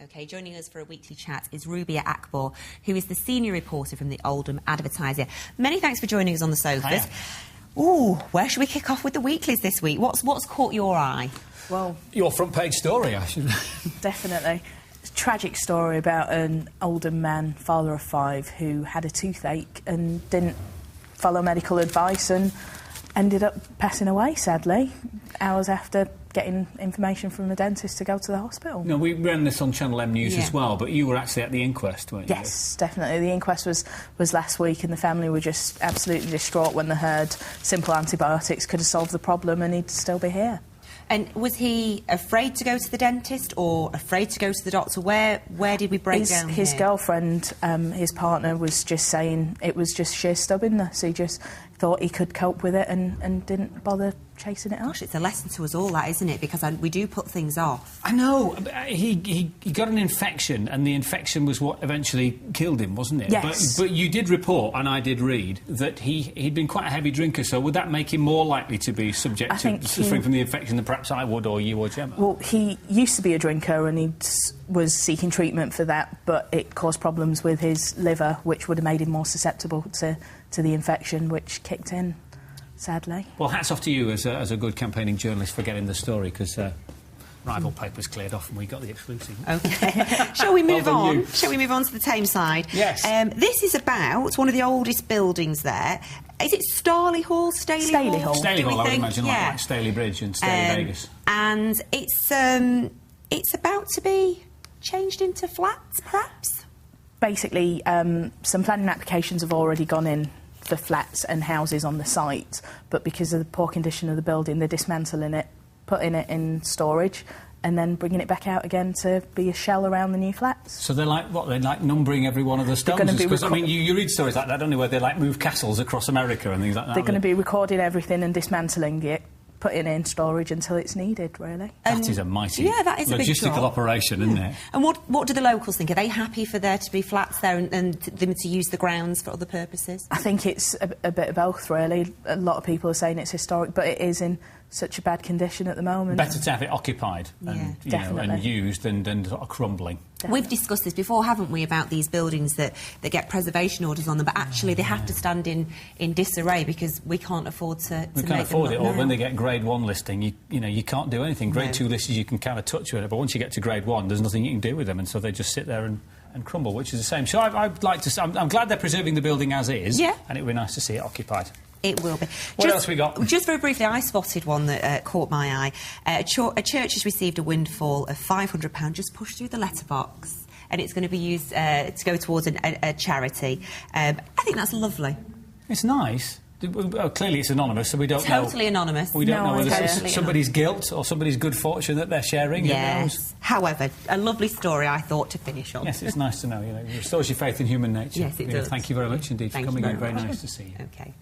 OK, joining us for a weekly chat is Ruhubia Akbor, who is the senior reporter from the Oldham Advertiser. Many thanks for joining us on the sofas. Ooh, where should we kick off with the weeklies this week? What's caught your eye? Well, your front page story, I should. Definitely. It's a tragic story about an Oldham man, father of 5, who had a toothache and didn't follow medical advice and ended up passing away, sadly, hours after getting information from the dentist to go to the hospital. No, we ran this on Channel M News as well, but you were actually at the inquest, weren't you? Yes, definitely. The inquest was last week, and the family were just absolutely distraught when they heard simple antibiotics could have solved the problem and he'd still be here. And was he afraid to go to the dentist or afraid to go to the doctor? Where did we break down His here? girlfriend, his partner, was just saying it was just sheer stubbornness. He just thought he could cope with it and didn't bother chasing it up. Gosh, it's a lesson to us all, that, isn't it? Because we do put things off. I know. He got an infection, and the infection was what eventually killed him, wasn't it? Yes. But you did report, and I did read, that he'd been quite a heavy drinker, so would that make him more likely to be subject to suffering from the infection than perhaps I would, or you or Jemma? Well, he used to be a drinker, and he was seeking treatment for that, but it caused problems with his liver, which would have made him more susceptible to the infection, which kicked in, sadly. Well, hats off to you as a good campaigning journalist for getting the story, because rival papers cleared off and we got the exclusive. OK. Shall we move Well done, on? you. Shall we move on to the Thames side? Yes. This is about one of the oldest buildings there. Is it Starley Hall? Staley Hall? Staley Hall, I would think? imagine, like Staley Bridge and Staley Vegas. And it's about to be changed into flats, perhaps? Basically, some planning applications have already gone in for flats and houses on the site, but because of the poor condition of the building, they're dismantling it, putting it in storage, and then bringing it back out again to be a shell around the new flats. So they're like, what, they're like numbering every one of the stones? Because, I mean, you read stories like that, don't you, where they, like, move castles across America and things like that. They're going to be recording everything and dismantling it, putting it in storage until it's needed, really. That is a mighty that is a big logistical job. operation, isn't it? And what do the locals think? Are they happy for there to be flats there and them to use the grounds for other purposes? I think it's a bit of both, really. A lot of people are saying it's historic, but it is in such a bad condition at the moment. Better to have it occupied and, and used than sort of crumbling. We've discussed this before, haven't we, about these buildings that get preservation orders on them, but actually they have to stand in disarray because we can't afford to We make can't afford it, them or when they get Grade 1 listing, you can't do anything. Grade 2 listings you can kind of touch with it, but once you get to Grade 1, there's nothing you can do with them, and so they just sit there and crumble, which is a shame. So I'd like to... I'm glad they're preserving the building as is, and it would be nice to see it occupied. It will be. What else we got? Just very briefly, I spotted one that caught my eye. A church has received a windfall of £500 just pushed through the letterbox, and it's going to be used to go towards a charity. I think that's lovely. It's nice. Well, clearly it's anonymous, so we don't know... Totally anonymous. We don't know whether it's Totally somebody's guilt or somebody's good fortune that they're sharing. Yes. However, a lovely story, I thought, to finish on. Yes, it's nice to know. It restores your faith in human nature. Yes, it does. Thank you very much indeed for coming in. Very much. nice to see you. OK.